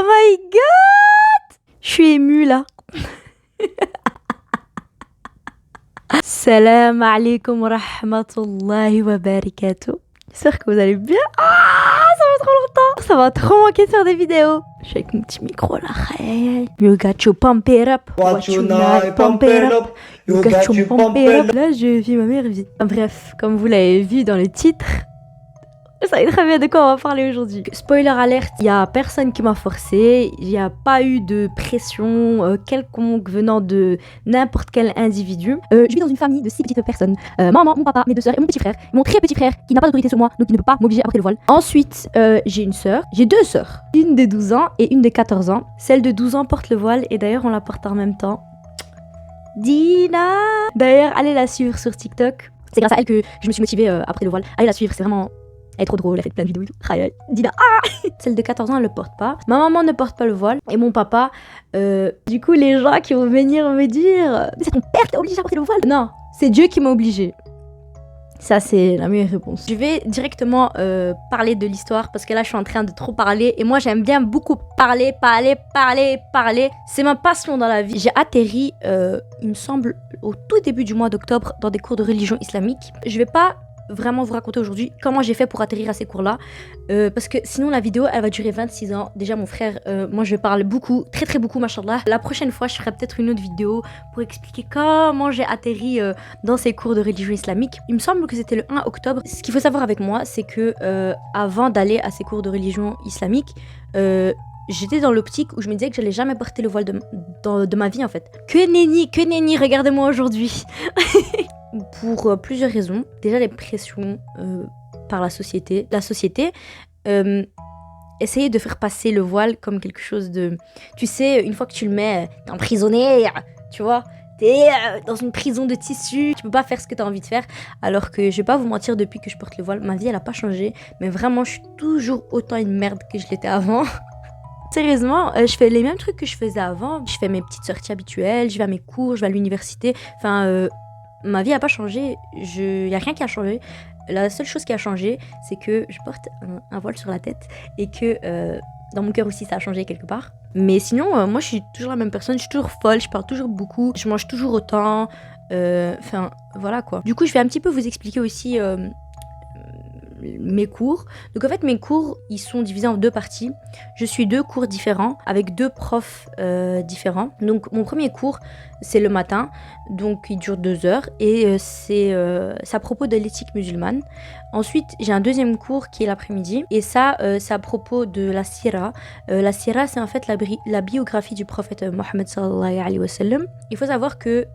my god! Je suis émue là. Salam alaikum wa rahmatullahi wa barakatuh. J'espère que vous allez bien. Ah, ça va trop longtemps. Ça va trop manquer de faire des vidéos. Je suis avec mon petit micro là. You got to pump it up. What you not pump it up. You got to pump it up. Là, je vis ma meilleure vie. Bref, comme vous l'avez vu dans le titre, vous savez très bien de quoi on va parler aujourd'hui. Spoiler alerte, il n'y a personne qui m'a forcé, il n'y a pas eu de pression quelconque venant de n'importe quel individu. Je vis dans une famille de 6 petites personnes. Maman, mon papa, mes 2 sœurs et mon petit frère. Mon très petit frère qui n'a pas d'autorité sur moi, donc il ne peut pas m'obliger à porter le voile. Ensuite, j'ai une sœur, j'ai 2 sœurs. Une de 12 ans et une de 14 ans. Celle de 12 ans porte le voile et d'ailleurs on la porte en même temps. Dina. D'ailleurs, allez la suivre sur TikTok. C'est grâce à elle que je me suis motivée à porter le voile. Allez la suivre, c'est vraiment... Elle est trop drôle, elle fait plein de vidéos et tout. Dina, Celle de 14 ans, elle le porte pas. Ma maman ne porte pas le voile. Et mon papa, du coup, les gens qui vont venir me dire mais c'est ton père qui t'a obligé à porter le voile. Non, c'est Dieu qui m'a obligé. Ça, c'est la meilleure réponse. Je vais directement parler de l'histoire parce que là, je suis en train de trop parler. Et moi, j'aime bien beaucoup parler. C'est ma passion dans la vie. J'ai atterri, il me semble, au tout début du mois d'octobre dans des cours de religion islamique. Je vais pas vraiment vous raconter aujourd'hui comment j'ai fait pour atterrir à ces cours-là. Parce que sinon, la vidéo, elle va durer 26 ans. Déjà, mon frère, moi, je parle beaucoup, très beaucoup, machallah. La prochaine fois, je ferai peut-être une autre vidéo pour expliquer comment j'ai atterri dans ces cours de religion islamique. Il me semble que c'était le 1 octobre. Ce qu'il faut savoir avec moi, c'est que avant d'aller à ces cours de religion islamique, j'étais dans l'optique où je me disais que j'allais jamais porter le voile de ma vie, en fait. Que nenni, regardez-moi aujourd'hui. Pour plusieurs raisons. Déjà, les pressions par la société. La société essayait de faire passer le voile comme quelque chose de... Tu sais, une fois que tu le mets, t'es emprisonné, tu vois. T'es dans une prison de tissu, tu peux pas faire ce que t'as envie de faire. Alors que je vais pas vous mentir, depuis que je porte le voile, ma vie, elle a pas changé. Mais vraiment, je suis toujours autant une merde que je l'étais avant. Sérieusement, je fais les mêmes trucs que je faisais avant. Je fais mes petites sorties habituelles, je vais à mes cours, je vais à l'université. Enfin... ma vie n'a pas changé, il n'y a rien qui a changé. La seule chose qui a changé, c'est que je porte un voile sur la tête et que dans mon cœur aussi ça a changé quelque part. Mais sinon, moi je suis toujours la même personne, je suis toujours folle, je parle toujours beaucoup, je mange toujours autant. Enfin, voilà quoi. Du coup, je vais un petit peu vous expliquer aussi mes cours. Donc en fait, mes cours, ils sont divisés en 2 parties. Je suis 2 cours différents avec 2 profs différents. Donc mon premier cours, c'est le matin, donc il dure 2 heures et c'est à propos de l'éthique musulmane. Ensuite, j'ai un deuxième cours qui est l'après-midi et ça, c'est à propos de la sira. La sira, c'est en fait la biographie du prophète Mohammed sallallahu alayhi wa sallam. Il faut savoir que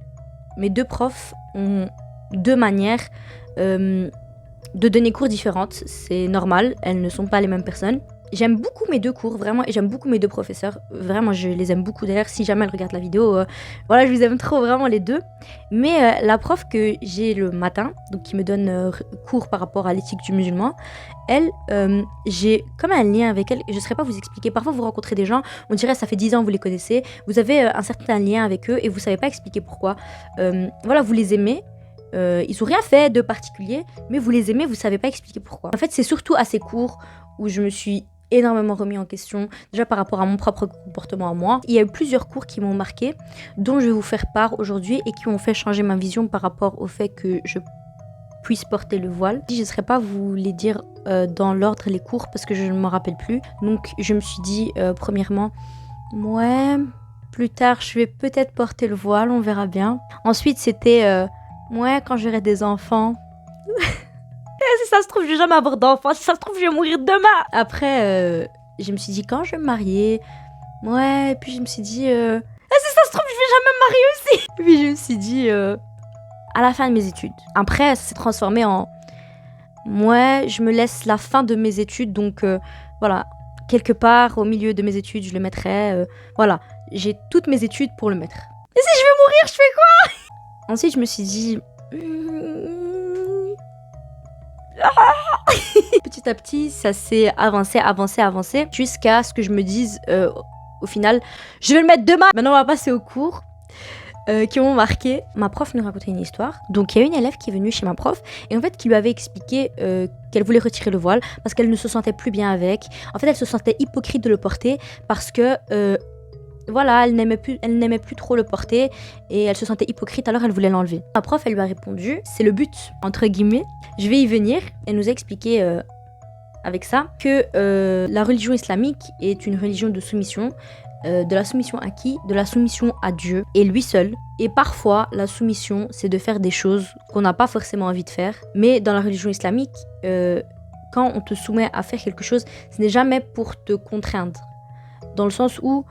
mes 2 profs ont 2 manières de donner cours différentes, c'est normal, elles ne sont pas les mêmes personnes. J'aime beaucoup mes 2 cours, vraiment, et j'aime beaucoup mes 2 professeurs. Vraiment, je les aime beaucoup. D'ailleurs, si jamais elles regardent la vidéo, voilà, je vous aime trop, vraiment, les 2. Mais la prof que j'ai le matin, donc qui me donne cours par rapport à l'éthique du musulman, elle, j'ai comme un lien avec elle. Je ne saurais pas vous expliquer. Parfois, vous rencontrez des gens, on dirait ça fait 10 ans que vous les connaissez. Vous avez un certain lien avec eux et vous ne savez pas expliquer pourquoi. Voilà, vous les aimez. Ils n'ont rien fait de particulier, mais vous les aimez, vous savez pas expliquer pourquoi. En fait, c'est surtout à ces cours où je me suis énormément remis en question, déjà par rapport à mon propre comportement à moi. Il y a eu plusieurs cours qui m'ont marqué, dont je vais vous faire part aujourd'hui et qui ont fait changer ma vision par rapport au fait que je puisse porter le voile. Je ne saurais pas vous les dire dans l'ordre les cours parce que je ne m'en rappelle plus. Donc je me suis dit premièrement, ouais, plus tard je vais peut-être porter le voile, on verra bien. Ensuite c'était... ouais, quand j'aurai des enfants. Si ça se trouve, je vais jamais avoir d'enfants. Si ça se trouve, je vais mourir demain. Après, je me suis dit, quand je vais me marier. Ouais, et puis je me suis dit, si ça se trouve, je vais jamais me marier aussi. Puis je me suis dit, à la fin de mes études. Après, ça s'est transformé en, ouais, je me laisse la fin de mes études. Donc, voilà, quelque part au milieu de mes études, je le mettrai. Voilà, j'ai toutes mes études pour le mettre. Et si je veux mourir, je fais quoi? Ensuite, je me suis dit... petit à petit, ça s'est avancé, jusqu'à ce que je me dise, au final, je vais le mettre demain. Maintenant, on va passer au cours. qui m'ont marqué. Ma prof nous racontait une histoire. Donc il y a une élève qui est venue chez ma prof et en fait qui lui avait expliqué qu'elle voulait retirer le voile parce qu'elle ne se sentait plus bien avec. En fait, elle se sentait hypocrite de le porter parce que voilà, elle n'aimait plus trop le porter et elle se sentait hypocrite, alors elle voulait l'enlever. Ma prof, elle lui a répondu, c'est le but, entre guillemets. Je vais y venir. Elle nous a expliqué avec ça que la religion islamique est une religion de soumission, de la soumission à qui? De la soumission à Dieu et lui seul. Et parfois, la soumission, c'est de faire des choses qu'on n'a pas forcément envie de faire. Mais dans la religion islamique, quand on te soumet à faire quelque chose, ce n'est jamais pour te contraindre. Dans le sens où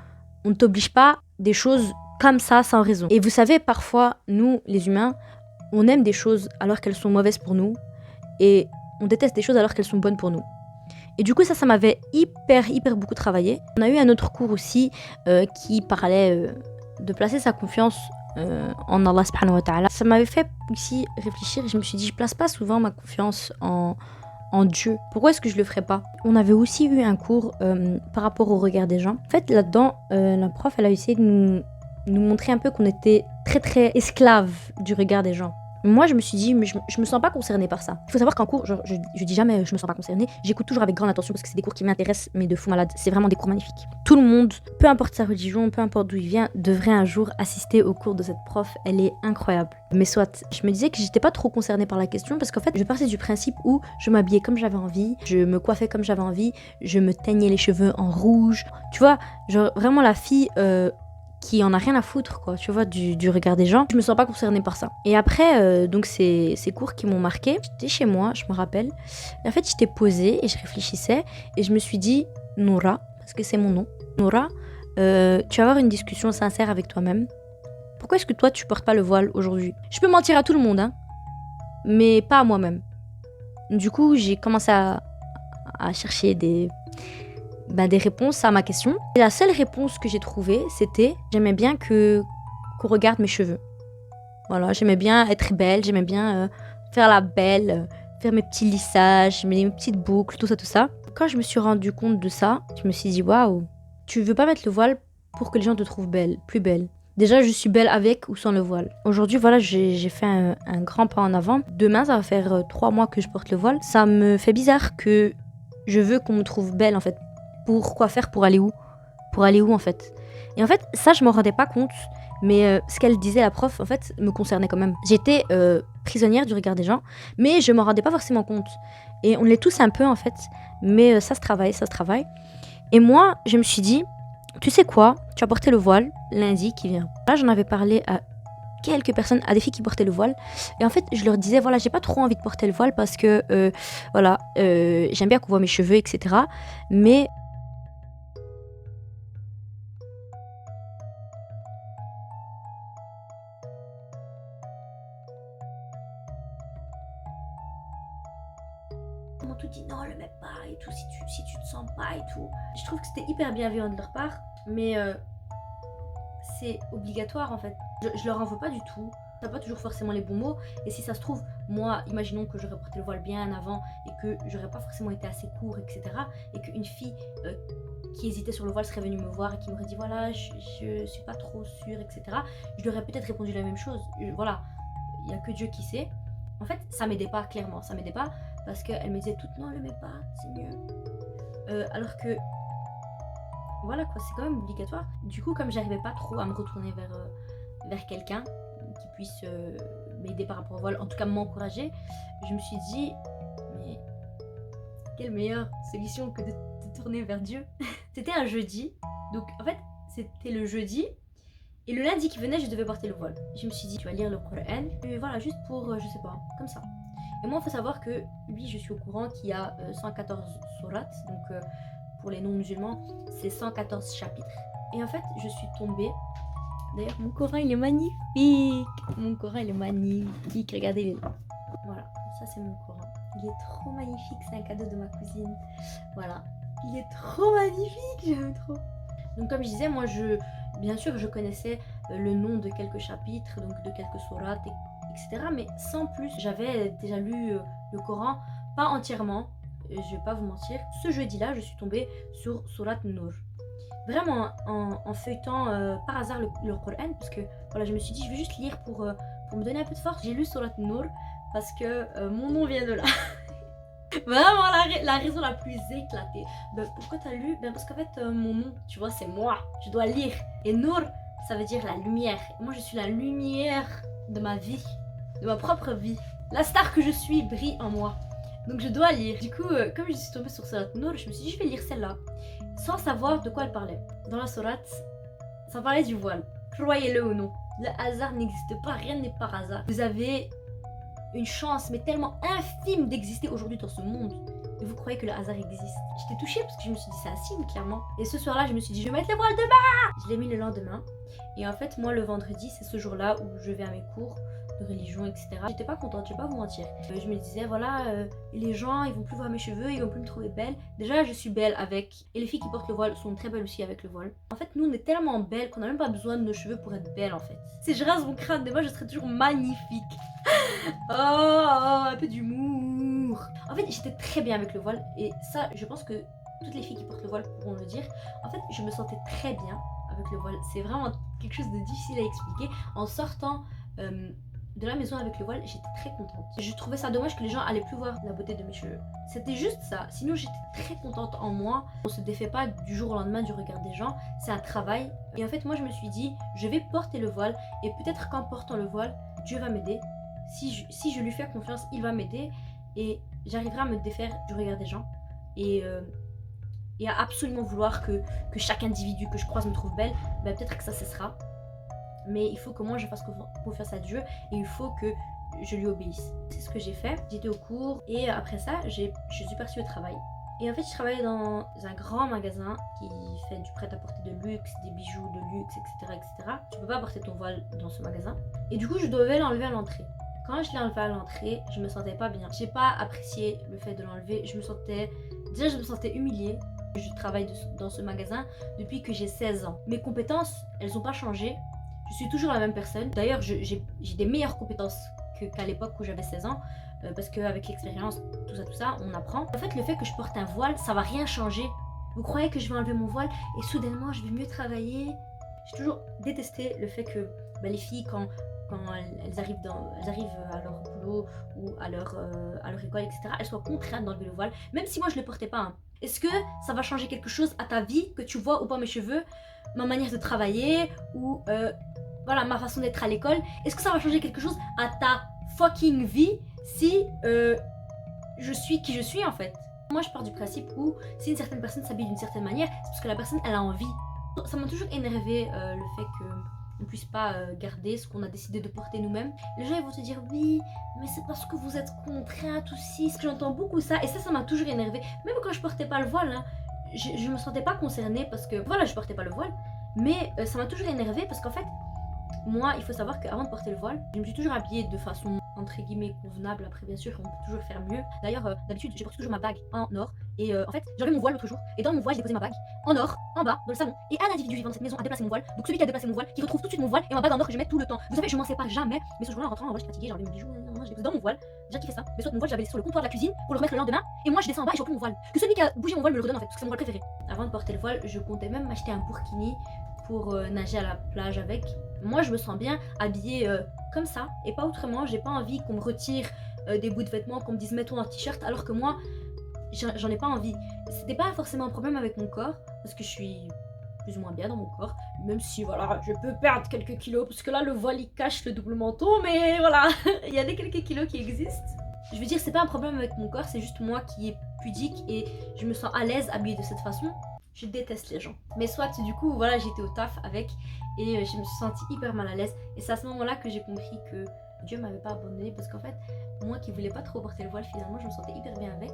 on ne t'oblige pas des choses comme ça, sans raison. Et vous savez, parfois, nous, les humains, on aime des choses alors qu'elles sont mauvaises pour nous. Et on déteste des choses alors qu'elles sont bonnes pour nous. Et du coup, ça m'avait hyper beaucoup travaillé. On a eu un autre cours aussi qui parlait de placer sa confiance en Allah subhanahu wa ta'ala. Ça m'avait fait aussi réfléchir et je me suis dit, je place pas souvent ma confiance en Dieu. Pourquoi est-ce que je le ferais pas? On avait aussi eu un cours par rapport au regard des gens. En fait, là-dedans, la prof, elle a essayé de nous montrer un peu qu'on était très esclaves du regard des gens. Moi, je me suis dit, mais je me sens pas concernée par ça. Il faut savoir qu'en cours, genre, je dis jamais je me sens pas concernée. J'écoute toujours avec grande attention parce que c'est des cours qui m'intéressent, mais de fou malade. C'est vraiment des cours magnifiques. Tout le monde, peu importe sa religion, peu importe d'où il vient, devrait un jour assister au cours de cette prof. Elle est incroyable. Mais soit, je me disais que j'étais pas trop concernée par la question parce qu'en fait, je partais du principe où je m'habillais comme j'avais envie, je me coiffais comme j'avais envie, je me teignais les cheveux en rouge. Tu vois, genre vraiment la fille qui en a rien à foutre, quoi, tu vois, du regard des gens. Je me sens pas concernée par ça. Et après, donc ces cours qui m'ont marqué, j'étais chez moi, je me rappelle. Et en fait, j'étais posée et je réfléchissais et je me suis dit, Noura, parce que c'est mon nom, Noura, tu vas avoir une discussion sincère avec toi-même. Pourquoi est-ce que toi, tu portes pas le voile aujourd'hui? Je peux mentir à tout le monde, hein, mais pas à moi-même. Du coup, j'ai commencé à chercher des réponses à ma question. Et la seule réponse que j'ai trouvée, c'était j'aimais bien qu'on regarde mes cheveux. Voilà, j'aimais bien être belle, j'aimais bien faire la belle, faire mes petits lissages, mes petites boucles, tout ça. Quand je me suis rendu compte de ça, je me suis dit waouh, tu veux pas mettre le voile pour que les gens te trouvent belle, plus belle. Déjà, je suis belle avec ou sans le voile. Aujourd'hui, voilà, j'ai fait un grand pas en avant. Demain, ça va faire 3 mois que je porte le voile. Ça me fait bizarre que je veux qu'on me trouve belle, en fait. Pourquoi faire? Pour aller où? Pour aller où, en fait? Et en fait, ça, je m'en rendais pas compte. Mais ce qu'elle disait, la prof, en fait, me concernait quand même. J'étais prisonnière du regard des gens, mais je m'en rendais pas forcément compte. Et on l'est tous un peu, en fait. Mais ça se travaille. Et moi, je me suis dit, tu sais quoi? Tu as porté le voile lundi qui vient. Là, j'en avais parlé à quelques personnes, à des filles qui portaient le voile. Et en fait, je leur disais, voilà, j'ai pas trop envie de porter le voile parce que, j'aime bien qu'on voit mes cheveux, etc. Mais on m'a tout dit, non, le mets pas et tout, si tu te sens pas et tout. Je trouve que c'était hyper bienveillant de leur part, mais c'est obligatoire en fait. Je leur en veux pas du tout. T'as pas toujours forcément les bons mots. Et si ça se trouve, moi, imaginons que j'aurais porté le voile bien avant et que j'aurais pas forcément été assez court, etc. Et qu'une fille qui hésitait sur le voile serait venue me voir et qui m'aurait dit voilà, je suis pas trop sûre, etc. Je lui aurais peut-être répondu la même chose. Voilà, il y a que Dieu qui sait. En fait, ça m'aidait pas, clairement. Ça m'aidait pas parce qu'elle me disait toute non, le mets pas, c'est mieux. Alors que voilà quoi, c'est quand même obligatoire. Du coup, comme j'arrivais pas trop à me retourner vers quelqu'un qui puisse m'aider par rapport au voile, en tout cas m'encourager, je me suis dit, mais quelle meilleure solution que de te tourner vers Dieu. C'était un jeudi, donc en fait, c'était le jeudi, et le lundi qui venait, je devais porter le voile. Je me suis dit, tu vas lire le Coran, et voilà, juste pour, je sais pas, comme ça. Et moi, il faut savoir que, oui, je suis au courant qu'il y a 114 sourates, donc pour les non-musulmans, c'est 114 chapitres. Et en fait, je suis tombée. D'ailleurs, mon Coran, il est magnifique. Mon Coran, il est magnifique. Regardez, voilà, ça c'est mon Coran. Il est trop magnifique, c'est un cadeau de ma cousine. Voilà, il est trop magnifique, j'aime trop. Donc comme je disais, moi, bien sûr, je connaissais le nom de quelques chapitres, donc de quelques sourates, etc. Mais sans plus, j'avais déjà lu le Coran, pas entièrement. Je vais pas vous mentir, ce jeudi-là, je suis tombée sur Sourate Nur. vraiment en feuilletant par hasard le Coran, parce que voilà, je me suis dit je vais juste lire pour me donner un peu de force. J'ai lu Surat Nour parce que mon nom vient de là. Vraiment la raison la plus éclatée. Ben, pourquoi t'as lu? Ben parce qu'en fait mon nom, tu vois, c'est moi. Je dois lire. Et Nour, ça veut dire la lumière. Et moi je suis la lumière de ma vie, de ma propre vie. La star que je suis brille en moi. Donc je dois lire. Du coup, comme je suis tombée sur Surat Nour, je me suis dit je vais lire celle-là. Sans savoir de quoi elle parlait. Dans la sourate, ça parlait du voile. Croyez-le ou non. Le hasard n'existe pas, rien n'est par hasard. Vous avez une chance, mais tellement infime d'exister aujourd'hui dans ce monde. Et vous croyez que le hasard existe. J'étais touchée parce que je me suis dit c'est un signe, clairement. Et ce soir-là, je me suis dit je vais mettre le voile demain. Je l'ai mis le lendemain. Et en fait, moi, le vendredi, c'est ce jour-là où je vais à mes cours de religion, etc. J'étais pas contente, je vais pas vous mentir. Je me disais, voilà, les gens, ils vont plus voir mes cheveux, ils vont plus me trouver belle. Déjà, je suis belle avec... Et les filles qui portent le voile sont très belles aussi avec le voile. En fait, nous, on est tellement belles qu'on a même pas besoin de nos cheveux pour être belles, en fait. Si je rase mon crâne, moi, je serais toujours magnifique. Oh, un peu d'humour. En fait, j'étais très bien avec le voile. Et ça, je pense que toutes les filles qui portent le voile pourront le dire. En fait, je me sentais très bien avec le voile. C'est vraiment quelque chose de difficile à expliquer. En sortant... de la maison avec le voile, j'étais très contente. Je trouvais ça dommage que les gens allaient plus voir la beauté de mes cheveux. C'était juste ça. Sinon, j'étais très contente en moi. On se défait pas du jour au lendemain du regard des gens. C'est un travail. Et en fait, moi, je me suis dit, je vais porter le voile. Et peut-être qu'en portant le voile, Dieu va m'aider. Si je lui fais confiance, il va m'aider. Et j'arriverai à me défaire du regard des gens. Et à absolument vouloir que chaque individu que je croise me trouve belle. Ben, peut-être que ça cessera. Mais il faut que moi je fasse confiance à Dieu et il faut que je lui obéisse. C'est ce que j'ai fait. J'étais au cours et après ça, je suis partie au travail. Et en fait, je travaillais dans un grand magasin qui fait du prêt-à-porter de luxe, des bijoux de luxe, etc., etc. Tu peux pas porter ton voile dans ce magasin. Et du coup, je devais l'enlever à l'entrée. Quand je l'ai enlevé à l'entrée, je me sentais pas bien. J'ai pas apprécié le fait de l'enlever. Je me sentais humiliée. Je travaille dans ce magasin depuis que j'ai 16 ans. Mes compétences, elles ont pas changé. Je suis toujours la même personne. D'ailleurs, j'ai des meilleures compétences qu'à l'époque où j'avais 16 ans. Parce qu'avec l'expérience, tout ça, on apprend. En fait, le fait que je porte un voile, ça va rien changer. Vous croyez que je vais enlever mon voile et soudainement, je vais mieux travailler? J'ai toujours détesté le fait que les filles, quand elles arrivent à leur boulot ou à leur école, etc., elles soient contraintes d'enlever le voile. Même si moi, je ne le portais pas. Hein. Est-ce que ça va changer quelque chose à ta vie, que tu vois ou pas mes cheveux, ma manière de travailler ou... voilà, ma façon d'être à l'école. Est-ce que ça va changer quelque chose à ta fucking vie si je suis qui je suis en fait? Moi, je pars du principe où si une certaine personne s'habille d'une certaine manière, c'est parce que la personne, elle a envie. Ça m'a toujours énervé le fait qu'on ne puisse pas garder ce qu'on a décidé de porter nous-mêmes. Les gens, ils vont te dire oui, mais c'est parce que vous êtes contraintes aussi. Parce que j'entends beaucoup ça et ça m'a toujours énervé. Même quand je portais pas le voile, hein, je me sentais pas concernée parce que voilà, je portais pas le voile. Mais ça m'a toujours énervé parce qu'en fait, moi, il faut savoir qu'avant de porter le voile, je me suis toujours habillée de façon entre guillemets convenable. Après, bien sûr, on peut toujours faire mieux. D'ailleurs, d'habitude, je porte toujours ma bague en or. Et en fait, j'avais mon voile l'autre jour. Et dans mon voile, j'ai déposé ma bague en or, en bas, dans le salon. Et un individu vivant dans cette maison a déplacé mon voile. Donc celui qui a déplacé mon voile, qui retrouve tout de suite mon voile et ma bague en or que je mets tout le temps. Vous savez, je m'en sépare jamais. Mais ce jour-là, en rentrant, j'étais fatiguée, j'avais mes bijoux, je déposé dans mon voile. J'ai kiffé ça. Mais soit mon voile, j'avais laissé sur le comptoir de la cuisine pour le remettre le lendemain. Et moi, je descends en bas et je vois plus mon voile. Que celui qui a bougé mon voile me le redonne en fait, parce que c'est mon voile préféré. Avant de porter le voile, je comptais même m'acheter un burkini pour nager à la plage avec. Moi, je me sens bien habillée comme ça et pas autrement. J'ai pas envie qu'on me retire des bouts de vêtements, qu'on me dise mets-toi un t-shirt, alors que moi, j'en ai pas envie. C'était pas forcément un problème avec mon corps, parce que je suis plus ou moins bien dans mon corps, même si voilà, je peux perdre quelques kilos, parce que là, le voile il cache le double menton, mais voilà, il y a des quelques kilos qui existent. Je veux dire, c'est pas un problème avec mon corps, c'est juste moi qui est pudique et je me sens à l'aise habillée de cette façon. Je déteste les gens. Mais soit, du coup, voilà, j'étais au taf avec et je me suis sentie hyper mal à l'aise. Et c'est à ce moment-là que j'ai compris que Dieu m'avait pas abandonnée parce qu'en fait, moi qui voulais pas trop porter le voile, finalement, je me sentais hyper bien avec.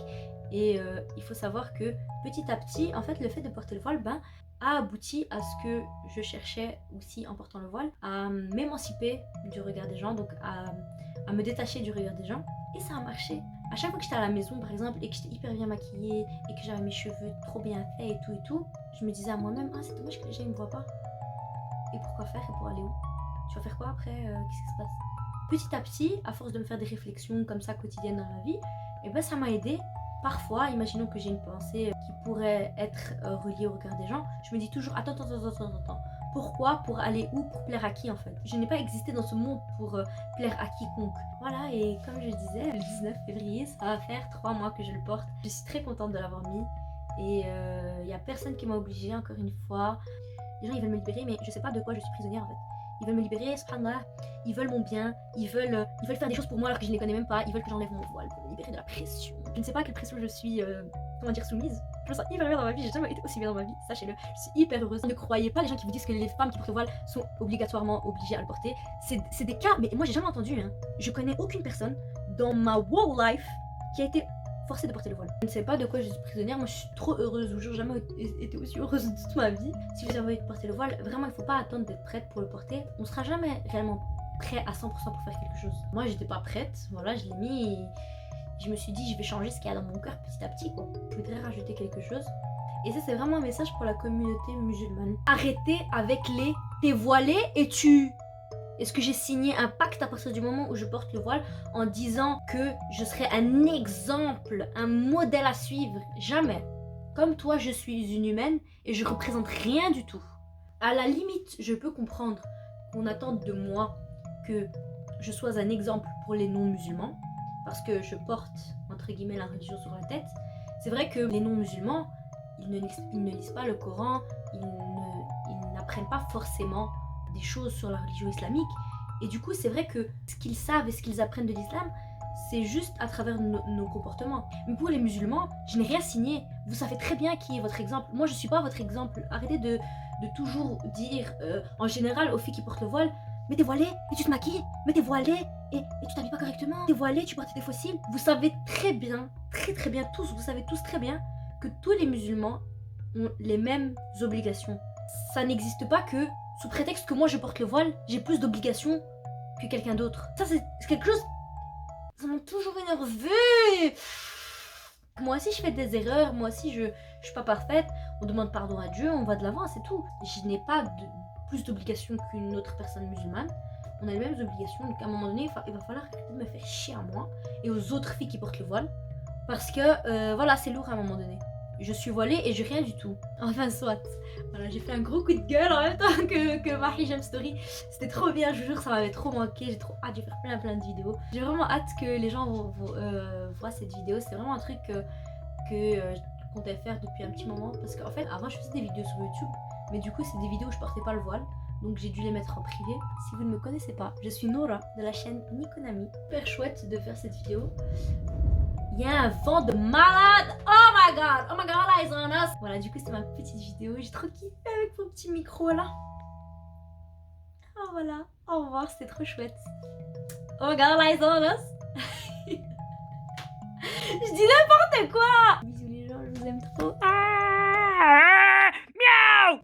Et il faut savoir que petit à petit, en fait, le fait de porter le voile, a abouti à ce que je cherchais aussi en portant le voile, à m'émanciper du regard des gens, donc à me détacher du regard des gens. Et ça a marché. À chaque fois que j'étais à la maison, par exemple, et que j'étais hyper bien maquillée, et que j'avais mes cheveux trop bien faits et tout, je me disais à moi-même, ah c'est dommage que les gens ne me voient pas. Et pourquoi faire et pour aller où? Tu vas faire quoi après? Qu'est-ce qui se passe? Petit à petit, à force de me faire des réflexions comme ça quotidiennes dans la vie, et ça m'a aidée parfois, imaginons que j'ai une pensée qui pourrait être reliée au regard des gens, je me dis toujours attends. Pourquoi? Pour aller où? Pour plaire à qui en fait? Je n'ai pas existé dans ce monde pour plaire à quiconque. Voilà, et comme je disais, le 19 février, ça va faire 3 mois que je le porte. Je suis très contente de l'avoir mis. Et il n'y a personne qui m'a obligée, encore une fois. Les gens ils veulent me libérer, mais je sais pas de quoi je suis prisonnière en fait. Ils veulent me libérer, subhanallah. Ils veulent mon bien, ils veulent faire des choses pour moi alors que je ne les connais même pas. Ils veulent que j'enlève mon voile pour me libérer de la pression. Je ne sais pas à quelle pression je suis, soumise. Je me sens hyper bien dans ma vie, j'ai jamais été aussi bien dans ma vie, sachez-le. Je suis hyper heureuse. Ne croyez pas les gens qui vous disent que les femmes qui portent le voile sont obligatoirement obligées à le porter. C'est des cas, mais moi j'ai jamais entendu. Hein. Je connais aucune personne dans ma whole life qui a été forcée de porter le voile. Je ne sais pas de quoi je suis prisonnière, moi je suis trop heureuse, je n'ai jamais été aussi heureuse de toute ma vie. Si vous avez envie de porter le voile, vraiment il ne faut pas attendre d'être prête pour le porter. On ne sera jamais réellement prêt à 100% pour faire quelque chose. Moi j'étais pas prête, voilà je l'ai mis et je me suis dit je vais changer ce qu'il y a dans mon cœur petit à petit quoi. Je voudrais rajouter quelque chose. Et ça c'est vraiment un message pour la communauté musulmane. Arrêtez avec les t'es voilé et tu... Est-ce que j'ai signé un pacte à partir du moment où je porte le voile en disant que je serai un exemple, un modèle à suivre? Jamais. Comme toi, je suis une humaine et je représente rien du tout. À la limite, je peux comprendre qu'on attende de moi que je sois un exemple pour les non-musulmans parce que je porte, entre guillemets, la religion sur la tête. C'est vrai que les non-musulmans, ils ne lisent pas le Coran, ils n'apprennent pas forcément des choses sur la religion islamique et du coup c'est vrai que ce qu'ils savent et ce qu'ils apprennent de l'islam c'est juste à travers nos comportements. Mais pour les musulmans, je n'ai rien signé, vous savez très bien qui est votre exemple. Moi je suis pas votre exemple. Arrêtez de toujours dire en général aux filles qui portent le voile mais t'es voilée et tu te maquilles, mais t'es voilée et tu t'habilles pas correctement, t'es voilée, tu portes des fossiles. Vous savez très bien, très bien tous, vous savez tous très bien que tous les musulmans ont les mêmes obligations. Ça n'existe pas que sous prétexte que moi je porte le voile, j'ai plus d'obligations que quelqu'un d'autre. Ça c'est quelque chose... Ça m'a toujours énervé. Moi aussi je fais des erreurs, moi aussi je suis pas parfaite. On demande pardon à Dieu, on va de l'avant, c'est tout. Je n'ai pas plus d'obligations qu'une autre personne musulmane. On a les mêmes obligations, donc à un moment donné il va falloir arrêter de me faire chier à moi et aux autres filles qui portent le voile. Parce que voilà, c'est lourd à un moment donné. Je suis voilée et j'ai rien du tout. Enfin, soit. Voilà, j'ai fait un gros coup de gueule en même temps que ma hijab story. C'était trop bien, je vous jure, ça m'avait trop manqué. J'ai trop hâte de faire plein de vidéos. J'ai vraiment hâte que les gens voient cette vidéo. C'est vraiment un truc que je comptais faire depuis un petit moment. Parce qu'en fait, avant, je faisais des vidéos sur YouTube. Mais du coup, c'est des vidéos où je portais pas le voile. Donc j'ai dû les mettre en privé. Si vous ne me connaissez pas, je suis Nora de la chaîne Nikonami. Super chouette de faire cette vidéo. Il y a un vent de malade. Oh my god, Allah is on us. Voilà, du coup c'est ma petite vidéo. J'ai trop kiffé avec mon petit micro là. Oh voilà, au revoir, c'était trop chouette. Oh my god, Allah is on us. Je dis n'importe quoi. Bisous les gens, je vous aime trop. Miaou.